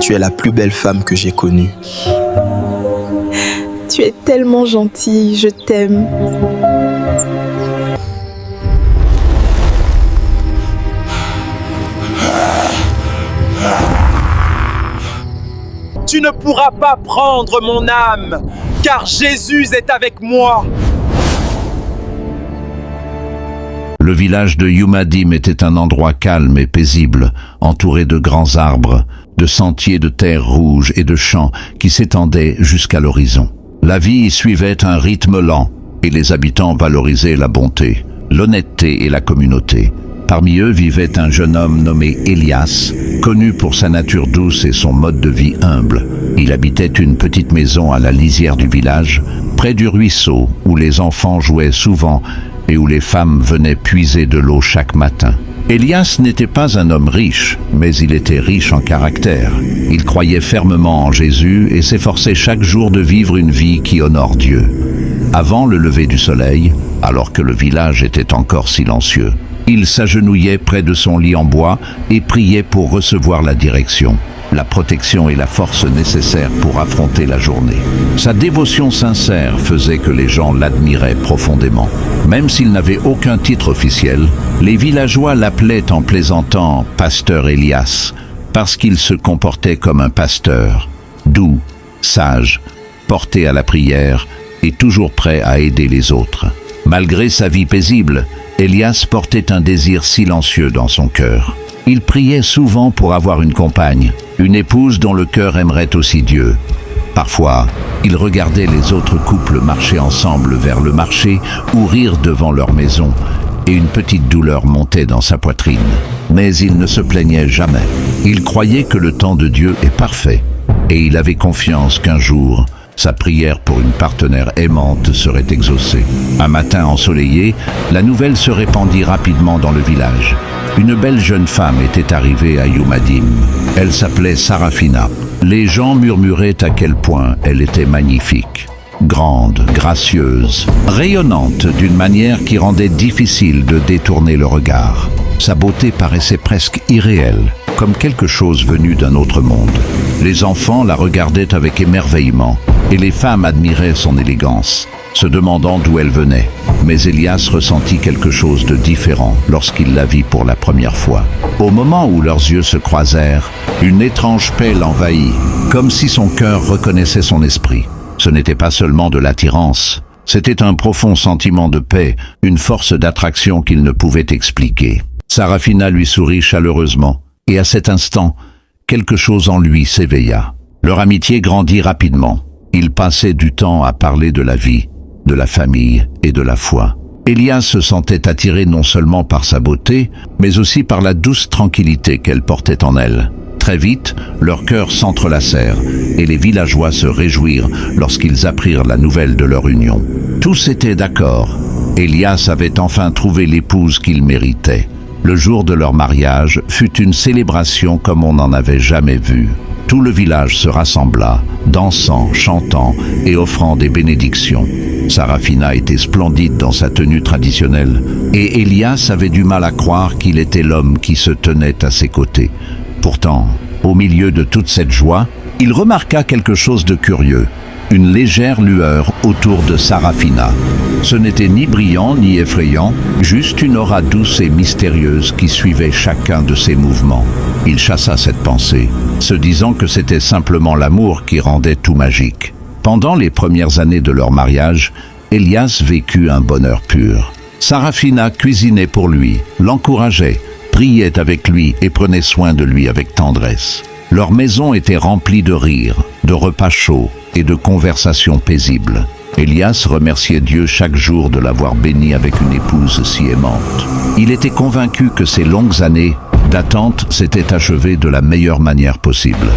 Tu es la plus belle femme que j'ai connue. Tu es tellement gentille, je t'aime. Tu ne pourras pas prendre mon âme, car Jésus est avec moi. Le village de Youmadim était un endroit calme et paisible, entouré de grands arbres, de sentiers de terre rouge et de champs qui s'étendaient jusqu'à l'horizon. La vie y suivait un rythme lent, et les habitants valorisaient la bonté, l'honnêteté et la communauté. Parmi eux vivait un jeune homme nommé Elias, connu pour sa nature douce et son mode de vie humble. Il habitait une petite maison à la lisière du village, près du ruisseau, où les enfants jouaient souvent et où les femmes venaient puiser de l'eau chaque matin. Elias n'était pas un homme riche, mais il était riche en caractère. Il croyait fermement en Jésus et s'efforçait chaque jour de vivre une vie qui honore Dieu. Avant le lever du soleil, alors que le village était encore silencieux, il s'agenouillait près de son lit en bois et priait pour recevoir la direction, la protection et la force nécessaires pour affronter la journée. Sa dévotion sincère faisait que les gens l'admiraient profondément. Même s'il n'avait aucun titre officiel, les villageois l'appelaient en plaisantant « Pasteur Elias » parce qu'il se comportait comme un pasteur, doux, sage, porté à la prière et toujours prêt à aider les autres. Malgré sa vie paisible, Elias portait un désir silencieux dans son cœur. Il priait souvent pour avoir une compagne, une épouse dont le cœur aimerait aussi Dieu. Parfois, il regardait les autres couples marcher ensemble vers le marché ou rire devant leur maison, et une petite douleur montait dans sa poitrine. Mais il ne se plaignait jamais. Il croyait que le temps de Dieu est parfait, et il avait confiance qu'un jour, sa prière pour une partenaire aimante serait exaucée. Un matin ensoleillé, la nouvelle se répandit rapidement dans le village. Une belle jeune femme était arrivée à Youmadim. Elle s'appelait Sarafina. Les gens murmuraient à quel point elle était magnifique. Grande, gracieuse, rayonnante d'une manière qui rendait difficile de détourner le regard. Sa beauté paraissait presque irréelle, comme quelque chose venu d'un autre monde. Les enfants la regardaient avec émerveillement, et les femmes admiraient son élégance, se demandant d'où elle venait. Mais Elias ressentit quelque chose de différent lorsqu'il la vit pour la première fois. Au moment où leurs yeux se croisèrent, une étrange paix l'envahit, comme si son cœur reconnaissait son esprit. Ce n'était pas seulement de l'attirance, c'était un profond sentiment de paix, une force d'attraction qu'il ne pouvait expliquer. Sarafina lui sourit chaleureusement, et à cet instant, quelque chose en lui s'éveilla. Leur amitié grandit rapidement. Ils passaient du temps à parler de la vie, de la famille et de la foi. Elias se sentait attiré non seulement par sa beauté, mais aussi par la douce tranquillité qu'elle portait en elle. Très vite, leurs cœurs s'entrelacèrent et les villageois se réjouirent lorsqu'ils apprirent la nouvelle de leur union. Tous étaient d'accord. Elias avait enfin trouvé l'épouse qu'il méritait. Le jour de leur mariage fut une célébration comme on n'en avait jamais vu. Tout le village se rassembla, dansant, chantant et offrant des bénédictions. Sarafina était splendide dans sa tenue traditionnelle, et Elias avait du mal à croire qu'il était l'homme qui se tenait à ses côtés. Pourtant, au milieu de toute cette joie, il remarqua quelque chose de curieux, une légère lueur autour de Sarafina. Ce n'était ni brillant ni effrayant, juste une aura douce et mystérieuse qui suivait chacun de ses mouvements. Il chassa cette pensée, se disant que c'était simplement l'amour qui rendait tout magique. Pendant les premières années de leur mariage, Elias vécut un bonheur pur. Sarafina cuisinait pour lui, l'encourageait, priait avec lui et prenait soin de lui avec tendresse. Leur maison était remplie de rires, de repas chauds et de conversations paisibles. Elias remerciait Dieu chaque jour de l'avoir béni avec une épouse si aimante. Il était convaincu que ces longues années d'attente s'étaient achevées de la meilleure manière possible.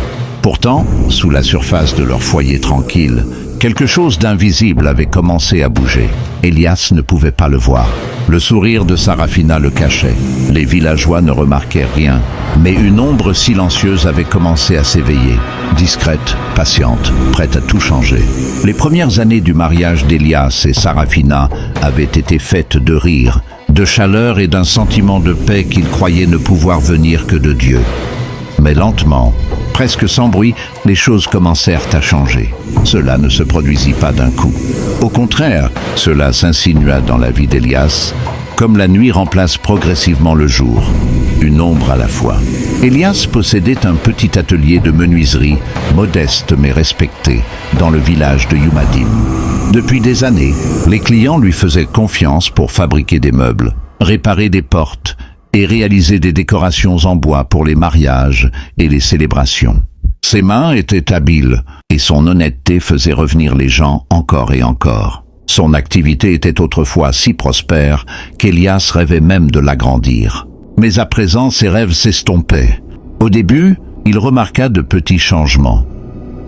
Pourtant, sous la surface de leur foyer tranquille, quelque chose d'invisible avait commencé à bouger. Elias ne pouvait pas le voir. Le sourire de Sarafina le cachait. Les villageois ne remarquaient rien, mais une ombre silencieuse avait commencé à s'éveiller, discrète, patiente, prête à tout changer. Les premières années du mariage d'Elias et Sarafina avaient été faites de rire, de chaleur et d'un sentiment de paix qu'ils croyaient ne pouvoir venir que de Dieu. Mais lentement, Presque sans bruit, les choses commencèrent à changer. Cela ne se produisit pas d'un coup. Au contraire, cela s'insinua dans la vie d'Élias, comme la nuit remplace progressivement le jour, une ombre à la fois. Élias possédait un petit atelier de menuiserie, modeste mais respecté, dans le village de Youmadim. Depuis des années, les clients lui faisaient confiance pour fabriquer des meubles, réparer des portes et réaliser des décorations en bois pour les mariages et les célébrations. Ses mains étaient habiles et son honnêteté faisait revenir les gens encore et encore. Son activité était autrefois si prospère qu'Élias rêvait même de l'agrandir. Mais à présent, ses rêves s'estompaient. Au début, il remarqua de petits changements.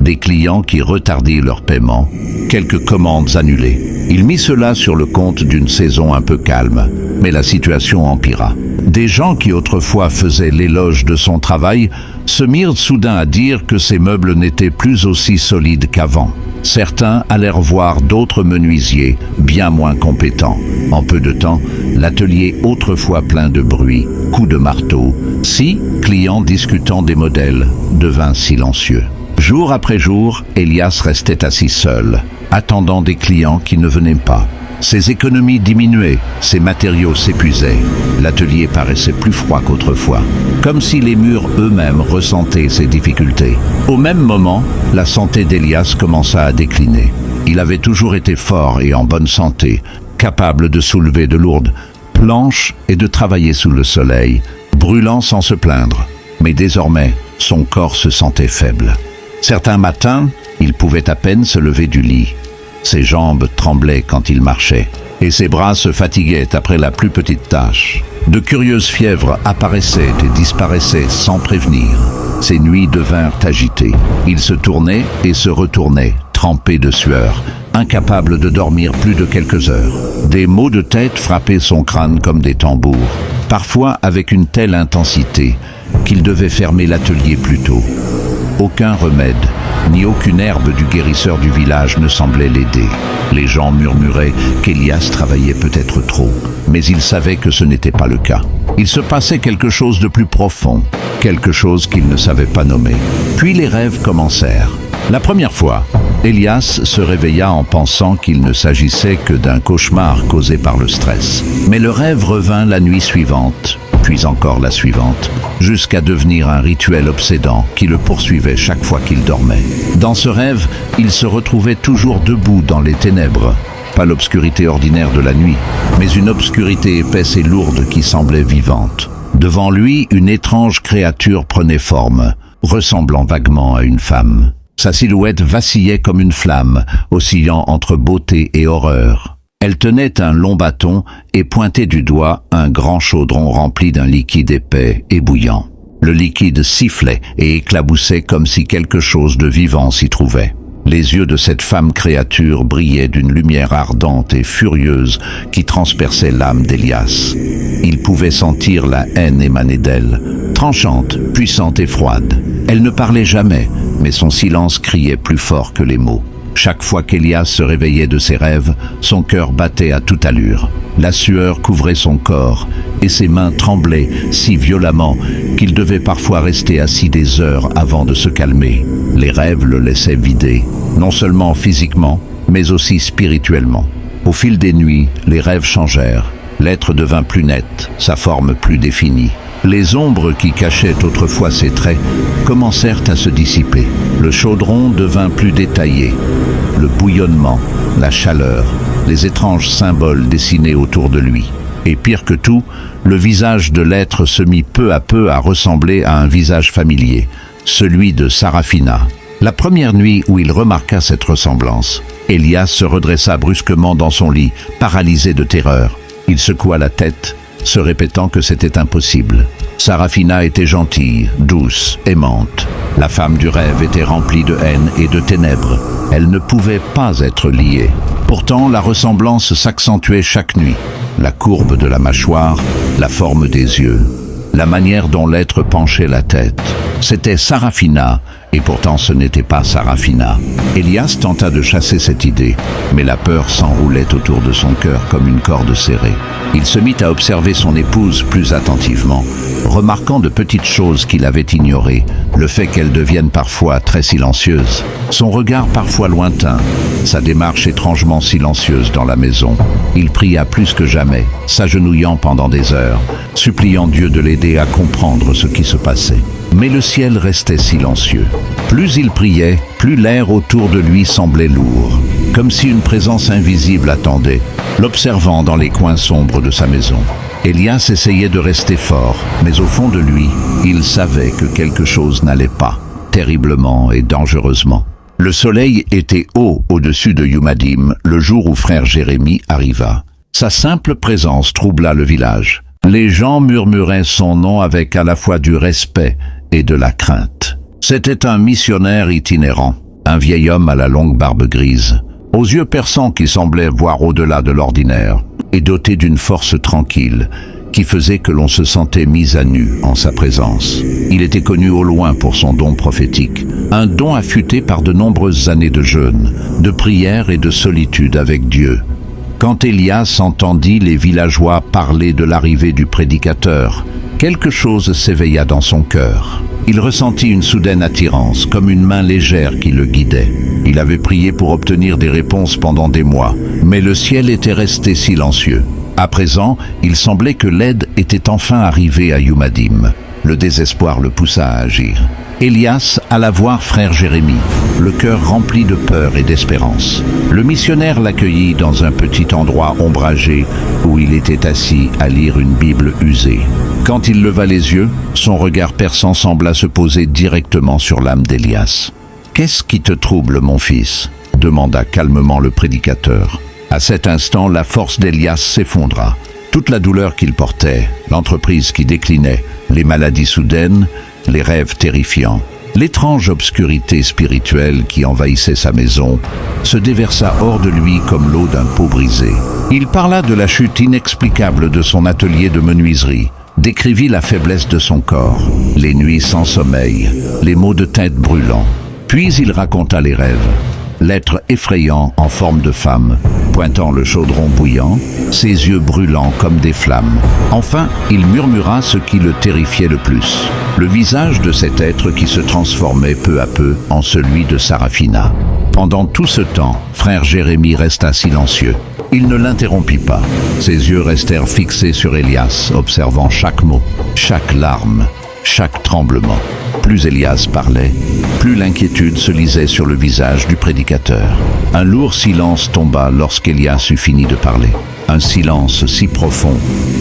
Des clients qui retardaient leur paiement, quelques commandes annulées. Il mit cela sur le compte d'une saison un peu calme, mais la situation empira. Des gens qui autrefois faisaient l'éloge de son travail se mirent soudain à dire que ses meubles n'étaient plus aussi solides qu'avant. Certains allèrent voir d'autres menuisiers, bien moins compétents. En peu de temps, l'atelier autrefois plein de bruit, coups de marteau, 6 clients discutant des modèles, devint silencieux. Jour après jour, Élias restait assis seul, attendant des clients qui ne venaient pas. Ses économies diminuaient, ses matériaux s'épuisaient. L'atelier paraissait plus froid qu'autrefois, comme si les murs eux-mêmes ressentaient ses difficultés. Au même moment, la santé d'Élias commença à décliner. Il avait toujours été fort et en bonne santé, capable de soulever de lourdes planches et de travailler sous le soleil, brûlant sans se plaindre. Mais désormais, son corps se sentait faible. Certains matins, il pouvait à peine se lever du lit. Ses jambes tremblaient quand il marchait, et ses bras se fatiguaient après la plus petite tâche. De curieuses fièvres apparaissaient et disparaissaient sans prévenir. Ses nuits devinrent agitées. Il se tournait et se retournait, trempé de sueur, incapable de dormir plus de quelques heures. Des maux de tête frappaient son crâne comme des tambours, parfois avec une telle intensité qu'il devait fermer l'atelier plus tôt. Aucun remède, ni aucune herbe du guérisseur du village ne semblait l'aider. Les gens murmuraient qu'Élias travaillait peut-être trop, mais il savait que ce n'était pas le cas. Il se passait quelque chose de plus profond, quelque chose qu'il ne savait pas nommer. Puis les rêves commencèrent. La première fois, Élias se réveilla en pensant qu'il ne s'agissait que d'un cauchemar causé par le stress. Mais le rêve revint la nuit suivante, puis encore la suivante, jusqu'à devenir un rituel obsédant qui le poursuivait chaque fois qu'il dormait. Dans ce rêve, il se retrouvait toujours debout dans les ténèbres. Pas l'obscurité ordinaire de la nuit, mais une obscurité épaisse et lourde qui semblait vivante. Devant lui, une étrange créature prenait forme, ressemblant vaguement à une femme. Sa silhouette vacillait comme une flamme, oscillant entre beauté et horreur. Elle tenait un long bâton et pointait du doigt un grand chaudron rempli d'un liquide épais et bouillant. Le liquide sifflait et éclaboussait comme si quelque chose de vivant s'y trouvait. Les yeux de cette femme créature brillaient d'une lumière ardente et furieuse qui transperçait l'âme d'Élias. Il pouvait sentir la haine émaner d'elle, tranchante, puissante et froide. Elle ne parlait jamais, mais son silence criait plus fort que les mots. Chaque fois qu'Élias se réveillait de ses rêves, son cœur battait à toute allure. La sueur couvrait son corps et ses mains tremblaient si violemment qu'il devait parfois rester assis des heures avant de se calmer. Les rêves le laissaient vider, non seulement physiquement, mais aussi spirituellement. Au fil des nuits, les rêves changèrent. L'être devint plus net, sa forme plus définie. Les ombres qui cachaient autrefois ses traits commencèrent à se dissiper. Le chaudron devint plus détaillé. Le bouillonnement, la chaleur, les étranges symboles dessinés autour de lui. Et pire que tout, le visage de l'être se mit peu à peu à ressembler à un visage familier, celui de Sarafina. La première nuit où il remarqua cette ressemblance, Élias se redressa brusquement dans son lit, paralysé de terreur. Il secoua la tête, se répétant que c'était impossible. Sarafina était gentille, douce, aimante. La femme du rêve était remplie de haine et de ténèbres. Elle ne pouvait pas être liée. Pourtant, la ressemblance s'accentuait chaque nuit. La courbe de la mâchoire, la forme des yeux, la manière dont l'être penchait la tête. C'était Sarafina, et pourtant ce n'était pas Sarafina. Élias tenta de chasser cette idée, mais la peur s'enroulait autour de son cœur comme une corde serrée. Il se mit à observer son épouse plus attentivement, remarquant de petites choses qu'il avait ignorées, le fait qu'elle devienne parfois très silencieuse, son regard parfois lointain, sa démarche étrangement silencieuse dans la maison. Il pria plus que jamais, s'agenouillant pendant des heures, suppliant Dieu de l'aider à comprendre ce qui se passait. Mais le ciel restait silencieux. Plus il priait, plus l'air autour de lui semblait lourd, comme si une présence invisible attendait, l'observant dans les coins sombres de sa maison. Elias essayait de rester fort, mais au fond de lui, il savait que quelque chose n'allait pas, terriblement et dangereusement. Le soleil était haut au-dessus de Yumadim le jour où frère Jérémie arriva. Sa simple présence troubla le village. Les gens murmuraient son nom avec à la fois du respect et de la crainte. C'était un missionnaire itinérant, un vieil homme à la longue barbe grise, aux yeux perçants qui semblaient voir au-delà de l'ordinaire, et doté d'une force tranquille qui faisait que l'on se sentait mis à nu en sa présence. Il était connu au loin pour son don prophétique, un don affûté par de nombreuses années de jeûne, de prière et de solitude avec Dieu. Quand Elias entendit les villageois parler de l'arrivée du prédicateur, quelque chose s'éveilla dans son cœur. Il ressentit une soudaine attirance, comme une main légère qui le guidait. Il avait prié pour obtenir des réponses pendant des mois, mais le ciel était resté silencieux. À présent, il semblait que l'aide était enfin arrivée à Yumadim. Le désespoir le poussa à agir. Elias alla voir frère Jérémie, le cœur rempli de peur et d'espérance. Le missionnaire l'accueillit dans un petit endroit ombragé où il était assis à lire une Bible usée. Quand il leva les yeux, son regard perçant sembla se poser directement sur l'âme d'Elias. « Qu'est-ce qui te trouble, mon fils ?» demanda calmement le prédicateur. À cet instant, la force d'Elias s'effondra. Toute la douleur qu'il portait, l'entreprise qui déclinait, les maladies soudaines, les rêves terrifiants, l'étrange obscurité spirituelle qui envahissait sa maison, se déversa hors de lui comme l'eau d'un pot brisé. Il parla de la chute inexplicable de son atelier de menuiserie, décrivit la faiblesse de son corps, les nuits sans sommeil, les maux de tête brûlants. Puis il raconta les rêves. L'être effrayant en forme de femme, pointant le chaudron bouillant, ses yeux brûlants comme des flammes. Enfin, il murmura ce qui le terrifiait le plus. Le visage de cet être qui se transformait peu à peu en celui de Sarafina. Pendant tout ce temps, frère Jérémie resta silencieux. Il ne l'interrompit pas. Ses yeux restèrent fixés sur Elias, observant chaque mot, chaque larme, chaque tremblement. Plus Elias parlait, plus l'inquiétude se lisait sur le visage du prédicateur. Un lourd silence tomba lorsqu'Elias eut fini de parler. Un silence si profond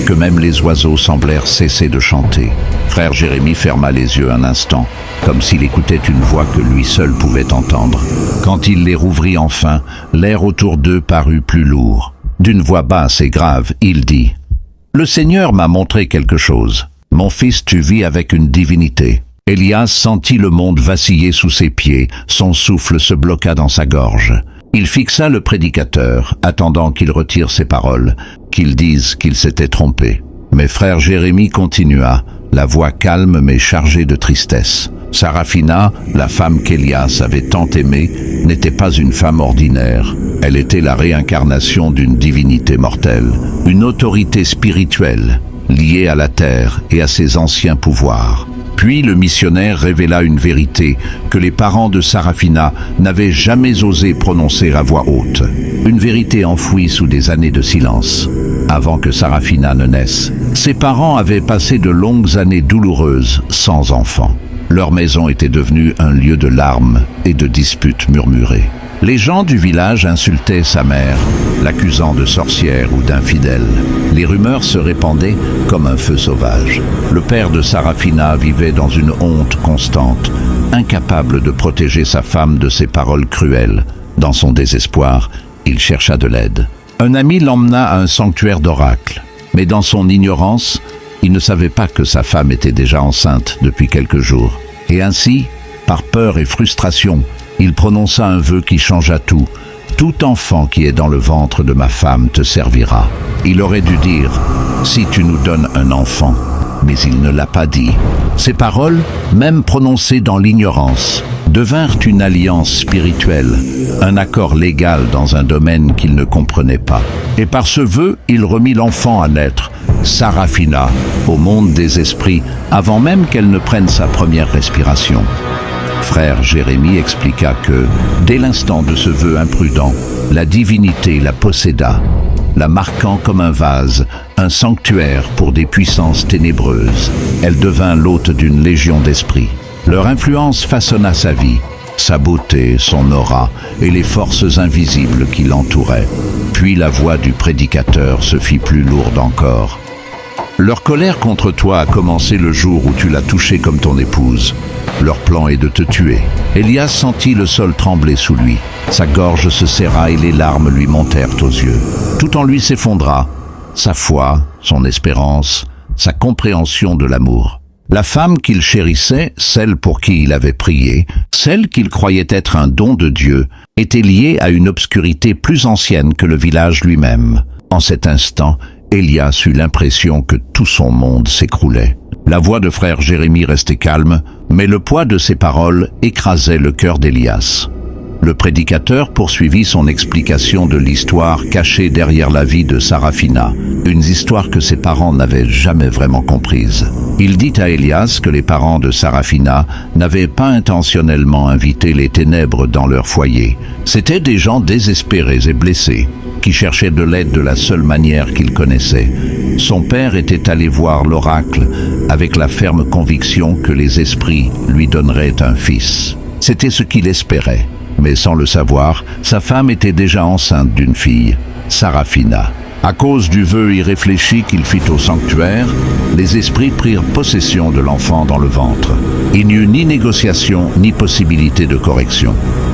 que même les oiseaux semblèrent cesser de chanter. Frère Jérémie ferma les yeux un instant, comme s'il écoutait une voix que lui seul pouvait entendre. Quand il les rouvrit enfin, l'air autour d'eux parut plus lourd. D'une voix basse et grave, il dit « Le Seigneur m'a montré quelque chose. Mon fils, tu vis avec une divinité. » Elias sentit le monde vaciller sous ses pieds, son souffle se bloqua dans sa gorge. Il fixa le prédicateur, attendant qu'il retire ses paroles, qu'il dise qu'il s'était trompé. Mais frère Jérémie continua, la voix calme mais chargée de tristesse. Sarafina, la femme qu'Elias avait tant aimée, n'était pas une femme ordinaire. Elle était la réincarnation d'une divinité mortelle, une autorité spirituelle, liée à la terre et à ses anciens pouvoirs. Puis le missionnaire révéla une vérité que les parents de Sarafina n'avaient jamais osé prononcer à voix haute. Une vérité enfouie sous des années de silence. Avant que Sarafina ne naisse, ses parents avaient passé de longues années douloureuses sans enfants. Leur maison était devenue un lieu de larmes et de disputes murmurées. Les gens du village insultaient sa mère, l'accusant de sorcière ou d'infidèle. Les rumeurs se répandaient comme un feu sauvage. Le père de Sarafina vivait dans une honte constante, incapable de protéger sa femme de ses paroles cruelles. Dans son désespoir, il chercha de l'aide. Un ami l'emmena à un sanctuaire d'oracles, mais dans son ignorance, il ne savait pas que sa femme était déjà enceinte depuis quelques jours. Et ainsi, par peur et frustration, il prononça un vœu qui changea tout. « Tout enfant qui est dans le ventre de ma femme te servira. » Il aurait dû dire « Si tu nous donnes un enfant », mais il ne l'a pas dit. Ces paroles, même prononcées dans l'ignorance, devinrent une alliance spirituelle, un accord légal dans un domaine qu'il ne comprenait pas. Et par ce vœu, il remit l'enfant à naître, Sarafina, au monde des esprits, avant même qu'elle ne prenne sa première respiration. Frère Jérémie expliqua que, dès l'instant de ce vœu imprudent, la divinité la posséda, la marquant comme un vase, un sanctuaire pour des puissances ténébreuses. Elle devint l'hôte d'une légion d'esprits. Leur influence façonna sa vie, sa beauté, son aura et les forces invisibles qui l'entouraient. Puis la voix du prédicateur se fit plus lourde encore. Leur colère contre toi a commencé le jour où tu l'as touchée comme ton épouse. Leur plan est de te tuer. Elias sentit le sol trembler sous lui. Sa gorge se serra et les larmes lui montèrent aux yeux. Tout en lui s'effondra. Sa foi, son espérance, sa compréhension de l'amour. La femme qu'il chérissait, celle pour qui il avait prié, celle qu'il croyait être un don de Dieu, était liée à une obscurité plus ancienne que le village lui-même. En cet instant, Elias eut l'impression que tout son monde s'écroulait. La voix de frère Jérémie restait calme, mais le poids de ses paroles écrasait le cœur d'Elias. Le prédicateur poursuivit son explication de l'histoire cachée derrière la vie de Sarafina, une histoire que ses parents n'avaient jamais vraiment comprise. Il dit à Elias que les parents de Sarafina n'avaient pas intentionnellement invité les ténèbres dans leur foyer. C'étaient des gens désespérés et blessés, qui cherchait de l'aide de la seule manière qu'il connaissait. Son père était allé voir l'oracle avec la ferme conviction que les esprits lui donneraient un fils. C'était ce qu'il espérait, mais sans le savoir, sa femme était déjà enceinte d'une fille, Sarafina. À cause du vœu irréfléchi qu'il fit au sanctuaire, les esprits prirent possession de l'enfant dans le ventre. Il n'y eut ni négociation ni possibilité de correction.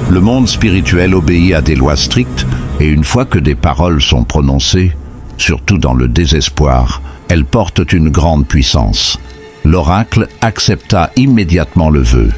Le monde spirituel obéit à des lois strictes, et une fois que des paroles sont prononcées, surtout dans le désespoir, elles portent une grande puissance. L'oracle accepta immédiatement le vœu,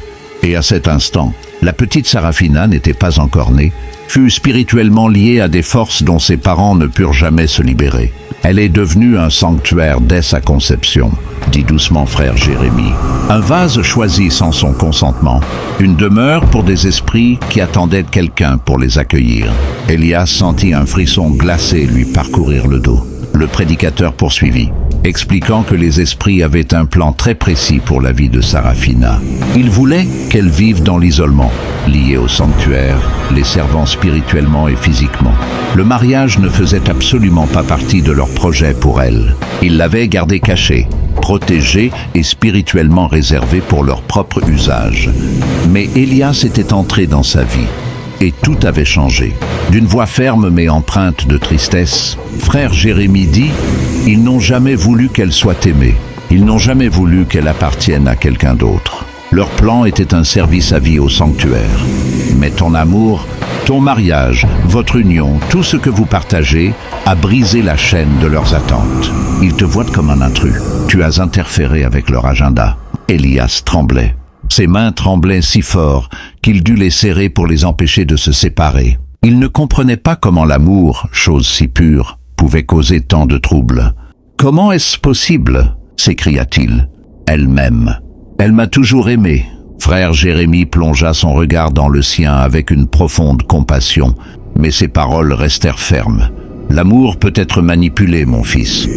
et à cet instant, la petite Sarafina n'était pas encore née, fut spirituellement liée à des forces dont ses parents ne purent jamais se libérer. Elle est devenue un sanctuaire dès sa conception, dit doucement frère Jérémie. Un vase choisi sans son consentement, une demeure pour des esprits qui attendaient quelqu'un pour les accueillir. Elias sentit un frisson glacé lui parcourir le dos. Le prédicateur poursuivit, expliquant que les esprits avaient un plan très précis pour la vie de Sarafina. Ils voulaient qu'elle vive dans l'isolement, liée au sanctuaire, les servant spirituellement et physiquement. Le mariage ne faisait absolument pas partie de leur projet pour elle. Ils l'avaient gardée cachée, protégée et spirituellement réservée pour leur propre usage. Mais Elias était entré dans sa vie, et tout avait changé. D'une voix ferme mais empreinte de tristesse, frère Jérémie dit « Ils n'ont jamais voulu qu'elle soit aimée. Ils n'ont jamais voulu qu'elle appartienne à quelqu'un d'autre. Leur plan était un service à vie au sanctuaire. Mais ton amour, ton mariage, votre union, tout ce que vous partagez, a brisé la chaîne de leurs attentes. Ils te voient comme un intrus. Tu as interféré avec leur agenda. » Elias tremblait. Ses mains tremblaient si fort qu'il dut les serrer pour les empêcher de se séparer. Il ne comprenait pas comment l'amour, chose si pure, pouvait causer tant de troubles. « Comment est-ce possible ?» s'écria-t-il. « Elle m'aime. Elle m'a toujours aimé. » Frère Jérémie plongea son regard dans le sien avec une profonde compassion, mais ses paroles restèrent fermes. « L'amour peut être manipulé, mon fils.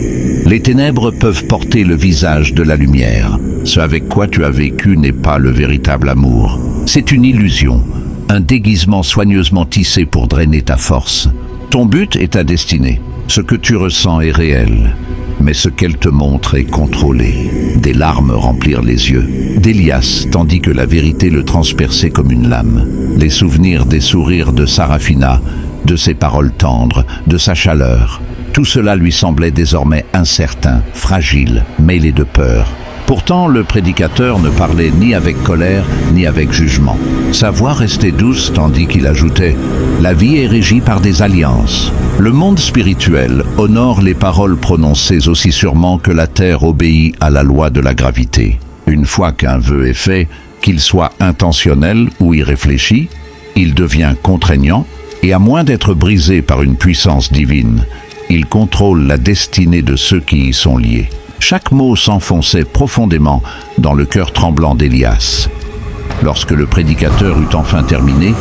Les ténèbres peuvent porter le visage de la lumière. Ce avec quoi tu as vécu n'est pas le véritable amour. C'est une illusion, un déguisement soigneusement tissé pour drainer ta force. Ton but est ta destinée. Ce que tu ressens est réel, mais ce qu'elle te montre est contrôlé. » Des larmes remplirent les yeux d'Elias, tandis que la vérité le transperçait comme une lame. Les souvenirs des sourires de Sarafina, de ses paroles tendres, de sa chaleur, tout cela lui semblait désormais incertain, fragile, mêlé de peur. Pourtant, le prédicateur ne parlait ni avec colère, ni avec jugement. Sa voix restait douce tandis qu'il ajoutait « La vie est régie par des alliances. Le monde spirituel honore les paroles prononcées aussi sûrement que la terre obéit à la loi de la gravité. Une fois qu'un vœu est fait, qu'il soit intentionnel ou irréfléchi, il devient contraignant et à moins d'être brisé par une puissance divine, il contrôle la destinée de ceux qui y sont liés. » Chaque mot s'enfonçait profondément dans le cœur tremblant d'Elias. Lorsque le prédicateur eut enfin terminé,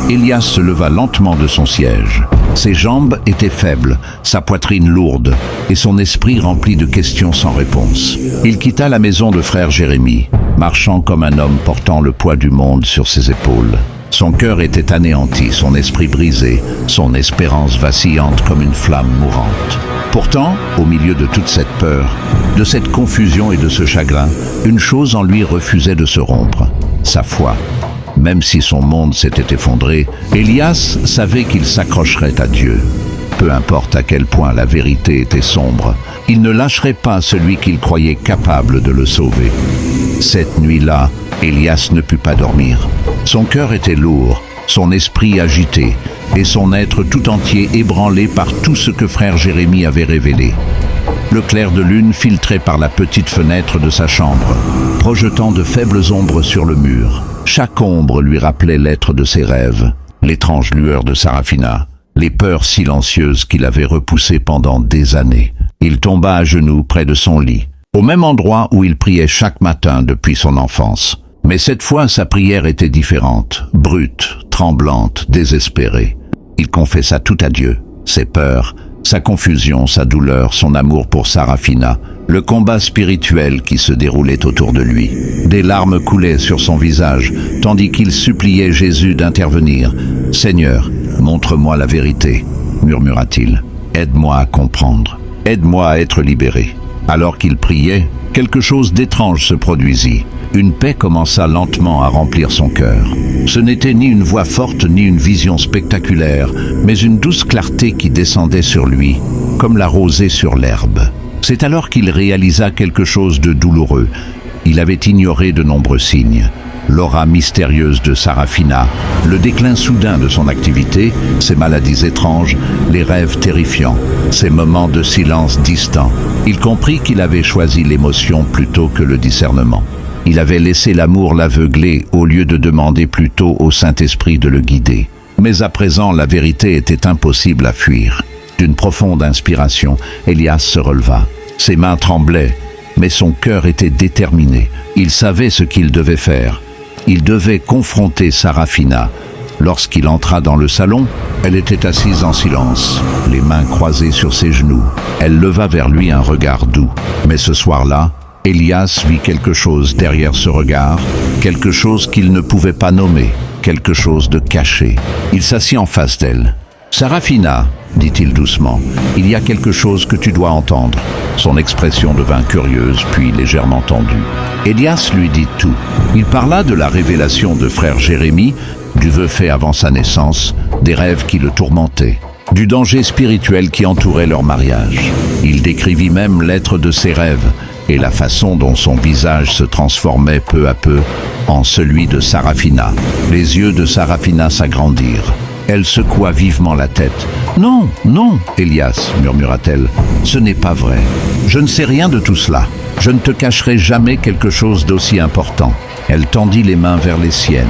Élias se leva lentement de son siège. Ses jambes étaient faibles, sa poitrine lourde, et son esprit rempli de questions sans réponse. Il quitta la maison de frère Jérémie, marchant comme un homme portant le poids du monde sur ses épaules. Son cœur était anéanti, son esprit brisé, son espérance vacillante comme une flamme mourante. Pourtant, au milieu de toute cette peur, de cette confusion et de ce chagrin, une chose en lui refusait de se rompre, sa foi. Même si son monde s'était effondré, Élias savait qu'il s'accrocherait à Dieu. Peu importe à quel point la vérité était sombre, il ne lâcherait pas celui qu'il croyait capable de le sauver. Cette nuit-là, Élias ne put pas dormir. Son cœur était lourd, son esprit agité, et son être tout entier ébranlé par tout ce que frère Jérémie avait révélé. Le clair de lune filtrait par la petite fenêtre de sa chambre, projetant de faibles ombres sur le mur. Chaque ombre lui rappelait l'être de ses rêves, l'étrange lueur de Sarafina, les peurs silencieuses qu'il avait repoussées pendant des années. Il tomba à genoux près de son lit, au même endroit où il priait chaque matin depuis son enfance. Mais cette fois, sa prière était différente, brute, tremblante, désespérée. Il confessa tout à Dieu, ses peurs, sa confusion, sa douleur, son amour pour Sarafina, le combat spirituel qui se déroulait autour de lui. Des larmes coulaient sur son visage, tandis qu'il suppliait Jésus d'intervenir. « Seigneur, montre-moi la vérité », murmura-t-il. « Aide-moi à comprendre, aide-moi à être libéré. » Alors qu'il priait, quelque chose d'étrange se produisit. Une paix commença lentement à remplir son cœur. Ce n'était ni une voix forte ni une vision spectaculaire, mais une douce clarté qui descendait sur lui, comme la rosée sur l'herbe. C'est alors qu'il réalisa quelque chose de douloureux. Il avait ignoré de nombreux signes. L'aura mystérieuse de Sarafina, le déclin soudain de son activité, ses maladies étranges, les rêves terrifiants, ses moments de silence distants. Il comprit qu'il avait choisi l'émotion plutôt que le discernement. Il avait laissé l'amour l'aveugler au lieu de demander plutôt au Saint-Esprit de le guider. Mais à présent, la vérité était impossible à fuir. D'une profonde inspiration, Élias se releva. Ses mains tremblaient, mais son cœur était déterminé. Il savait ce qu'il devait faire. Il devait confronter Sarafina. Lorsqu'il entra dans le salon, elle était assise en silence, les mains croisées sur ses genoux. Elle leva vers lui un regard doux. Mais ce soir-là, Élias vit quelque chose derrière ce regard, quelque chose qu'il ne pouvait pas nommer, quelque chose de caché. Il s'assit en face d'elle. « Sarafina », dit-il doucement, « il y a quelque chose que tu dois entendre. » Son expression devint curieuse, puis légèrement tendue. Élias lui dit tout. Il parla de la révélation de frère Jérémie, du vœu fait avant sa naissance, des rêves qui le tourmentaient, du danger spirituel qui entourait leur mariage. Il décrivit même l'être de ses rêves et la façon dont son visage se transformait peu à peu en celui de Sarafina. Les yeux de Sarafina s'agrandirent. Elle secoua vivement la tête. « Non, non, Élias, murmura-t-elle, ce n'est pas vrai. Je ne sais rien de tout cela. Je ne te cacherai jamais quelque chose d'aussi important. » Elle tendit les mains vers les siennes,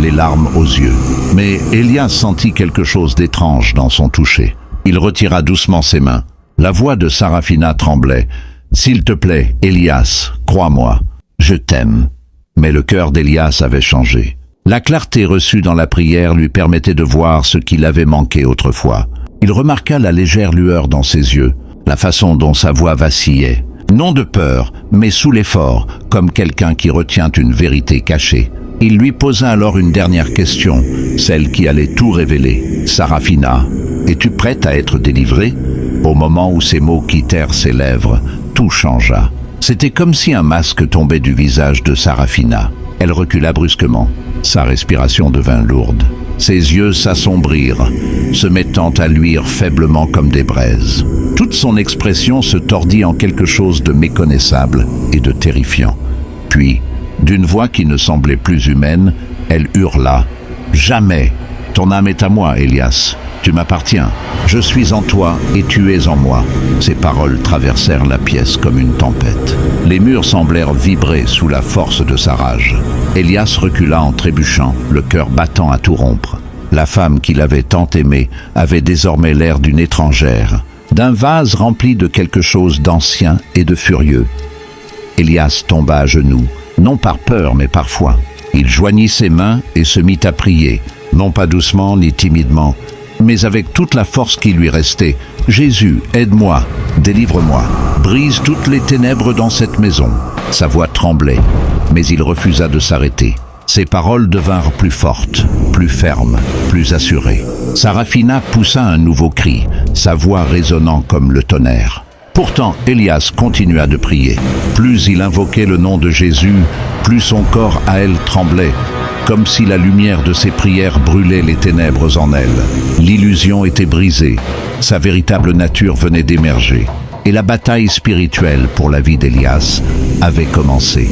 les larmes aux yeux. Mais Élias sentit quelque chose d'étrange dans son toucher. Il retira doucement ses mains. La voix de Sarafina tremblait. « S'il te plaît, Élias, crois-moi, je t'aime. » Mais le cœur d'Élias avait changé. La clarté reçue dans la prière lui permettait de voir ce qu'il avait manqué autrefois. Il remarqua la légère lueur dans ses yeux, la façon dont sa voix vacillait. Non de peur, mais sous l'effort, comme quelqu'un qui retient une vérité cachée. Il lui posa alors une dernière question, celle qui allait tout révéler. « Sarafina, es-tu prête à être délivrée ?» Au moment où ces mots quittèrent ses lèvres, tout changea. C'était comme si un masque tombait du visage de Sarafina. Elle recula brusquement. Sa respiration devint lourde. Ses yeux s'assombrirent, se mettant à luire faiblement comme des braises. Toute son expression se tordit en quelque chose de méconnaissable et de terrifiant. Puis, d'une voix qui ne semblait plus humaine, elle hurla « Jamais! Ton âme est à moi, Élias. Tu m'appartiens. Je suis en toi et tu es en moi. » Ces paroles traversèrent la pièce comme une tempête. Les murs semblèrent vibrer sous la force de sa rage. Élias recula en trébuchant, le cœur battant à tout rompre. La femme qu'il avait tant aimée avait désormais l'air d'une étrangère, d'un vase rempli de quelque chose d'ancien et de furieux. Élias tomba à genoux, non par peur mais par foi. Il joignit ses mains et se mit à prier, non pas doucement ni timidement, mais avec toute la force qui lui restait. « Jésus, aide-moi, délivre-moi, brise toutes les ténèbres dans cette maison. » Sa voix tremblait, mais il refusa de s'arrêter. Ses paroles devinrent plus fortes, plus fermes, plus assurées. Sarafina poussa un nouveau cri, sa voix résonnant comme le tonnerre. Pourtant, Elias continua de prier. Plus il invoquait le nom de Jésus, plus son corps à elle tremblait, comme si la lumière de ses prières brûlait les ténèbres en elle. L'illusion était brisée, sa véritable nature venait d'émerger, et la bataille spirituelle pour la vie d'Elias avait commencé.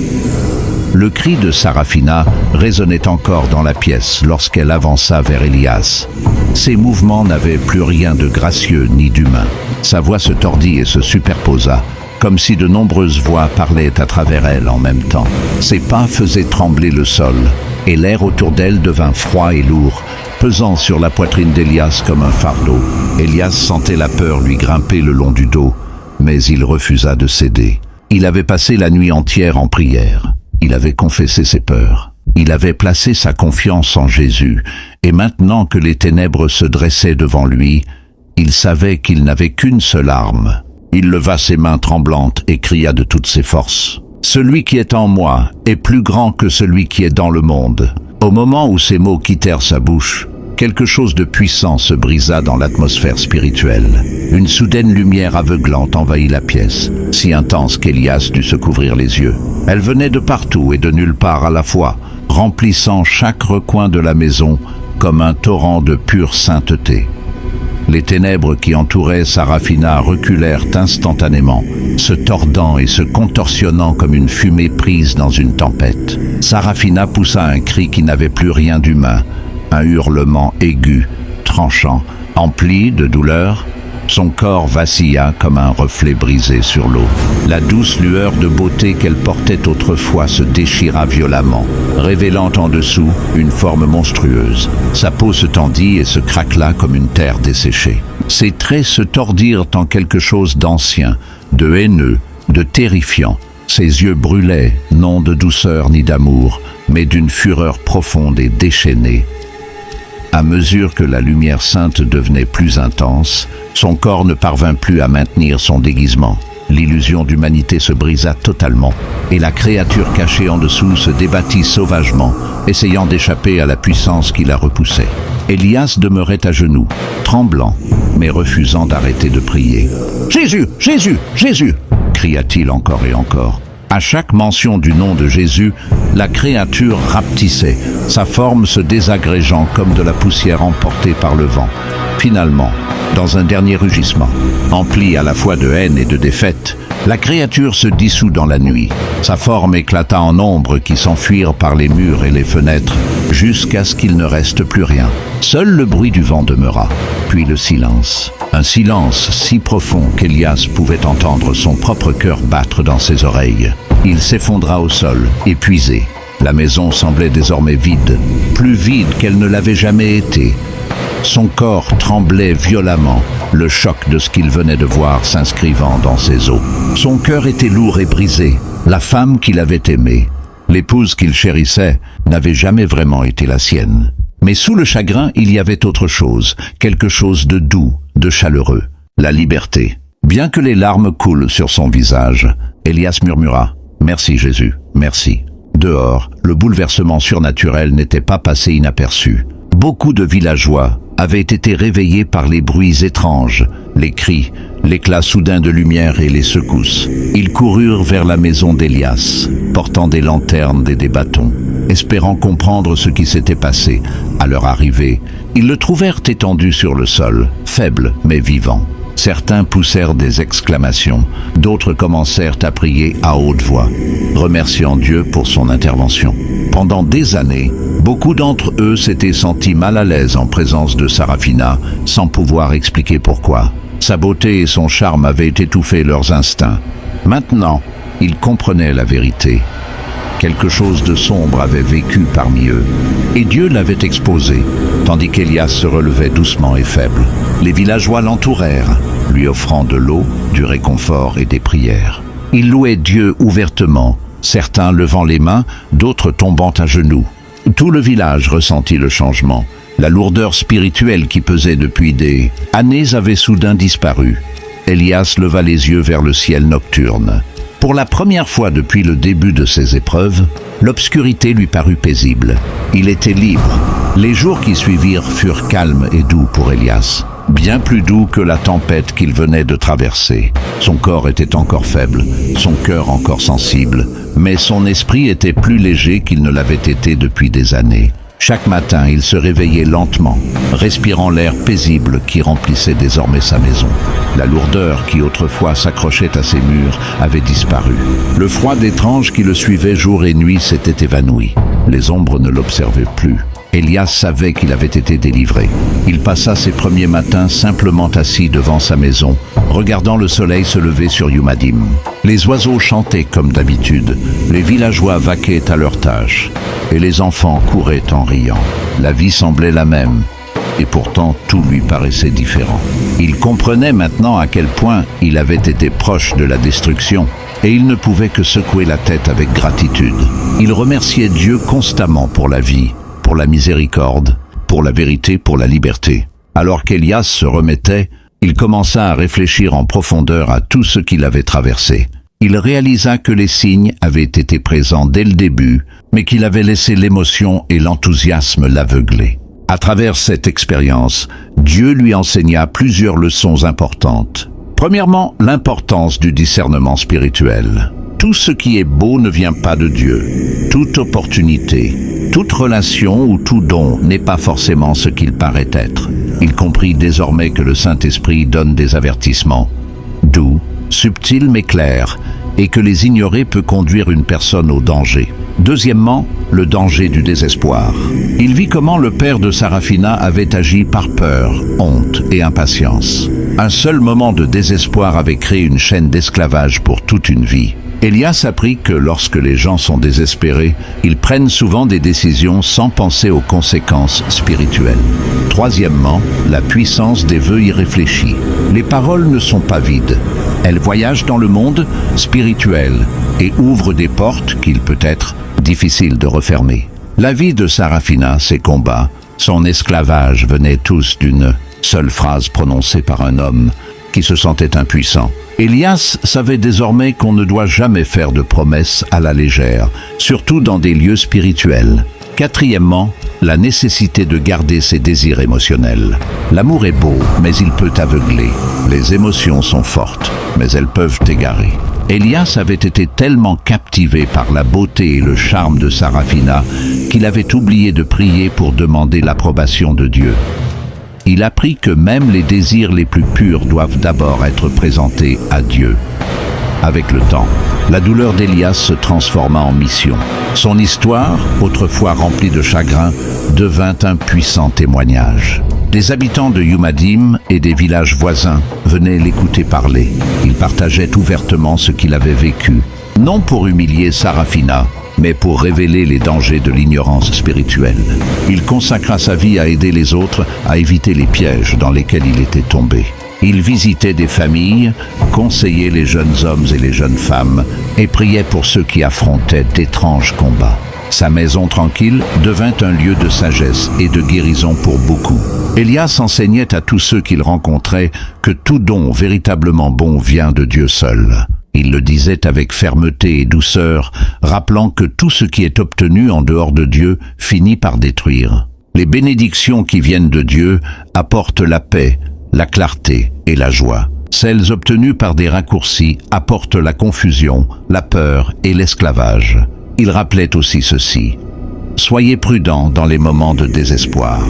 Le cri de Sarafina résonnait encore dans la pièce lorsqu'elle avança vers Elias. Ses mouvements n'avaient plus rien de gracieux ni d'humain. Sa voix se tordit et se superposa, comme si de nombreuses voix parlaient à travers elle en même temps. Ses pas faisaient trembler le sol, et l'air autour d'elle devint froid et lourd, pesant sur la poitrine d'Elias comme un fardeau. Elias sentait la peur lui grimper le long du dos, mais il refusa de céder. Il avait passé la nuit entière en prière. Il avait confessé ses peurs. Il avait placé sa confiance en Jésus, et maintenant que les ténèbres se dressaient devant lui, il savait qu'il n'avait qu'une seule arme. Il leva ses mains tremblantes et cria de toutes ses forces. « Celui qui est en moi est plus grand que celui qui est dans le monde. » Au moment où ces mots quittèrent sa bouche, quelque chose de puissant se brisa dans l'atmosphère spirituelle. Une soudaine lumière aveuglante envahit la pièce, si intense qu'Elias dut se couvrir les yeux. Elle venait de partout et de nulle part à la fois, remplissant chaque recoin de la maison comme un torrent de pure sainteté. Les ténèbres qui entouraient Sarafina reculèrent instantanément, se tordant et se contorsionnant comme une fumée prise dans une tempête. Sarafina poussa un cri qui n'avait plus rien d'humain, un hurlement aigu, tranchant, empli de douleur. Son corps vacilla comme un reflet brisé sur l'eau. La douce lueur de beauté qu'elle portait autrefois se déchira violemment, révélant en dessous une forme monstrueuse. Sa peau se tendit et se craquela comme une terre desséchée. Ses traits se tordirent en quelque chose d'ancien, de haineux, de terrifiant. Ses yeux brûlaient, non de douceur ni d'amour, mais d'une fureur profonde et déchaînée. À mesure que la lumière sainte devenait plus intense, son corps ne parvint plus à maintenir son déguisement. L'illusion d'humanité se brisa totalement, et la créature cachée en dessous se débattit sauvagement, essayant d'échapper à la puissance qui la repoussait. Elias demeurait à genoux, tremblant, mais refusant d'arrêter de prier. « Jésus! Jésus! Jésus !» cria-t-il encore et encore. À chaque mention du nom de Jésus, la créature rapetissait, sa forme se désagrégeant comme de la poussière emportée par le vent. Finalement, dans un dernier rugissement, empli à la fois de haine et de défaite, la créature se dissout dans la nuit. Sa forme éclata en ombres qui s'enfuirent par les murs et les fenêtres, jusqu'à ce qu'il ne reste plus rien. Seul le bruit du vent demeura, puis le silence. Un silence si profond qu'Elias pouvait entendre son propre cœur battre dans ses oreilles. Il s'effondra au sol, épuisé. La maison semblait désormais vide, plus vide qu'elle ne l'avait jamais été. Son corps tremblait violemment, le choc de ce qu'il venait de voir s'inscrivant dans ses os. Son cœur était lourd et brisé. La femme qu'il avait aimée, l'épouse qu'il chérissait, n'avait jamais vraiment été la sienne. Mais sous le chagrin, il y avait autre chose, quelque chose de doux, de chaleureux, la liberté. Bien que les larmes coulent sur son visage, Elias murmura « Merci Jésus, merci ». Dehors, le bouleversement surnaturel n'était pas passé inaperçu. Beaucoup de villageois avaient été réveillés par les bruits étranges, les cris, l'éclat soudain de lumière et les secousses. Ils coururent vers la maison d'Elias, portant des lanternes et des bâtons, espérant comprendre ce qui s'était passé. À leur arrivée, ils le trouvèrent étendu sur le sol, faible mais vivant. Certains poussèrent des exclamations, d'autres commencèrent à prier à haute voix, remerciant Dieu pour son intervention. Pendant des années, beaucoup d'entre eux s'étaient sentis mal à l'aise en présence de Sarafina, sans pouvoir expliquer pourquoi. Sa beauté et son charme avaient étouffé leurs instincts. Maintenant, ils comprenaient la vérité. Quelque chose de sombre avait vécu parmi eux, et Dieu l'avait exposé, tandis qu'Elias se relevait doucement et faible. Les villageois l'entourèrent, lui offrant de l'eau, du réconfort et des prières. Ils louaient Dieu ouvertement, certains levant les mains, d'autres tombant à genoux. Tout le village ressentit le changement. La lourdeur spirituelle qui pesait depuis des années avait soudain disparu. Élias leva les yeux vers le ciel nocturne. Pour la première fois depuis le début de ses épreuves, l'obscurité lui parut paisible. Il était libre. Les jours qui suivirent furent calmes et doux pour Élias, bien plus doux que la tempête qu'il venait de traverser. Son corps était encore faible, son cœur encore sensible, mais son esprit était plus léger qu'il ne l'avait été depuis des années. Chaque matin, il se réveillait lentement, respirant l'air paisible qui remplissait désormais sa maison. La lourdeur qui autrefois s'accrochait à ses murs avait disparu. Le froid étrange qui le suivait jour et nuit s'était évanoui. Les ombres ne l'observaient plus. Élias savait qu'il avait été délivré. Il passa ses premiers matins simplement assis devant sa maison, regardant le soleil se lever sur Yumadim. Les oiseaux chantaient comme d'habitude, les villageois vaquaient à leurs tâches, et les enfants couraient en riant. La vie semblait la même, et pourtant tout lui paraissait différent. Il comprenait maintenant à quel point il avait été proche de la destruction, et il ne pouvait que secouer la tête avec gratitude. Il remerciait Dieu constamment pour la vie, pour la miséricorde, pour la vérité, pour la liberté. Alors qu'Élias se remettait, il commença à réfléchir en profondeur à tout ce qu'il avait traversé. Il réalisa que les signes avaient été présents dès le début, mais qu'il avait laissé l'émotion et l'enthousiasme l'aveugler. À travers cette expérience, Dieu lui enseigna plusieurs leçons importantes. Premièrement, l'importance du discernement spirituel. Tout ce qui est beau ne vient pas de Dieu. Toute opportunité, toute relation ou tout don n'est pas forcément ce qu'il paraît être. Il comprit désormais que le Saint-Esprit donne des avertissements, doux, subtils mais clairs, et que les ignorer peut conduire une personne au danger. Deuxièmement, le danger du désespoir. Il vit comment le père de Sarafina avait agi par peur, honte et impatience. Un seul moment de désespoir avait créé une chaîne d'esclavage pour toute une vie. Élias apprit que lorsque les gens sont désespérés, ils prennent souvent des décisions sans penser aux conséquences spirituelles. Troisièmement, la puissance des vœux irréfléchis. Les paroles ne sont pas vides. Elles voyagent dans le monde spirituel et ouvrent des portes qu'il peut être difficile de refermer. La vie de Sarafina, ses combats, son esclavage venaient tous d'une seule phrase prononcée par un homme qui se sentait impuissant. Élias savait désormais qu'on ne doit jamais faire de promesses à la légère, surtout dans des lieux spirituels. Quatrièmement, la nécessité de garder ses désirs émotionnels. L'amour est beau, mais il peut aveugler. Les émotions sont fortes, mais elles peuvent égarer. Élias avait été tellement captivé par la beauté et le charme de Sarafina qu'il avait oublié de prier pour demander l'approbation de Dieu. Il apprit que même les désirs les plus purs doivent d'abord être présentés à Dieu. Avec le temps, la douleur d'Élias se transforma en mission. Son histoire, autrefois remplie de chagrin, devint un puissant témoignage. Des habitants de Yumadim et des villages voisins venaient l'écouter parler. Il partageait ouvertement ce qu'il avait vécu, non pour humilier Sarafina, mais pour révéler les dangers de l'ignorance spirituelle. Il consacra sa vie à aider les autres à éviter les pièges dans lesquels il était tombé. Il visitait des familles, conseillait les jeunes hommes et les jeunes femmes et priait pour ceux qui affrontaient d'étranges combats. Sa maison tranquille devint un lieu de sagesse et de guérison pour beaucoup. Élias enseignait à tous ceux qu'il rencontrait que tout don véritablement bon vient de Dieu seul. Il le disait avec fermeté et douceur, rappelant que tout ce qui est obtenu en dehors de Dieu finit par détruire. Les bénédictions qui viennent de Dieu apportent la paix, la clarté et la joie. Celles obtenues par des raccourcis apportent la confusion, la peur et l'esclavage. Il rappelait aussi ceci. Soyez prudents dans les moments de désespoir.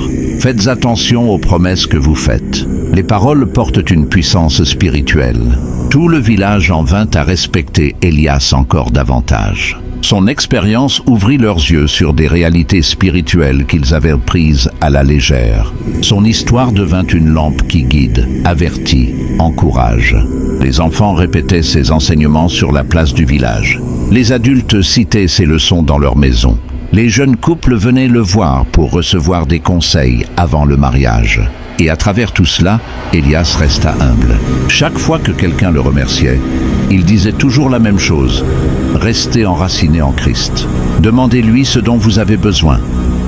Faites attention aux promesses que vous faites. Les paroles portent une puissance spirituelle. Tout le village en vint à respecter Élias encore davantage. Son expérience ouvrit leurs yeux sur des réalités spirituelles qu'ils avaient prises à la légère. Son histoire devint une lampe qui guide, avertit, encourage. Les enfants répétaient ses enseignements sur la place du village. Les adultes citaient ses leçons dans leur maison. Les jeunes couples venaient le voir pour recevoir des conseils avant le mariage. Et à travers tout cela, Élias resta humble. Chaque fois que quelqu'un le remerciait, il disait toujours la même chose. Restez enraciné en Christ. Demandez-lui ce dont vous avez besoin.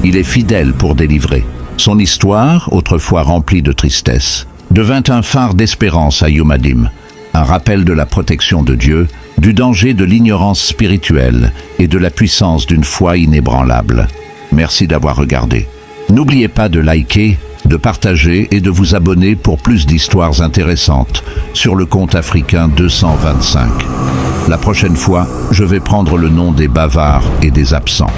Il est fidèle pour délivrer. Son histoire, autrefois remplie de tristesse, devint un phare d'espérance à Youmadim, un rappel de la protection de Dieu, du danger de l'ignorance spirituelle et de la puissance d'une foi inébranlable. Merci d'avoir regardé. N'oubliez pas de liker, de partager et de vous abonner pour plus d'histoires intéressantes sur le compte africain 225. La prochaine fois, je vais prendre le nom des bavards et des absents.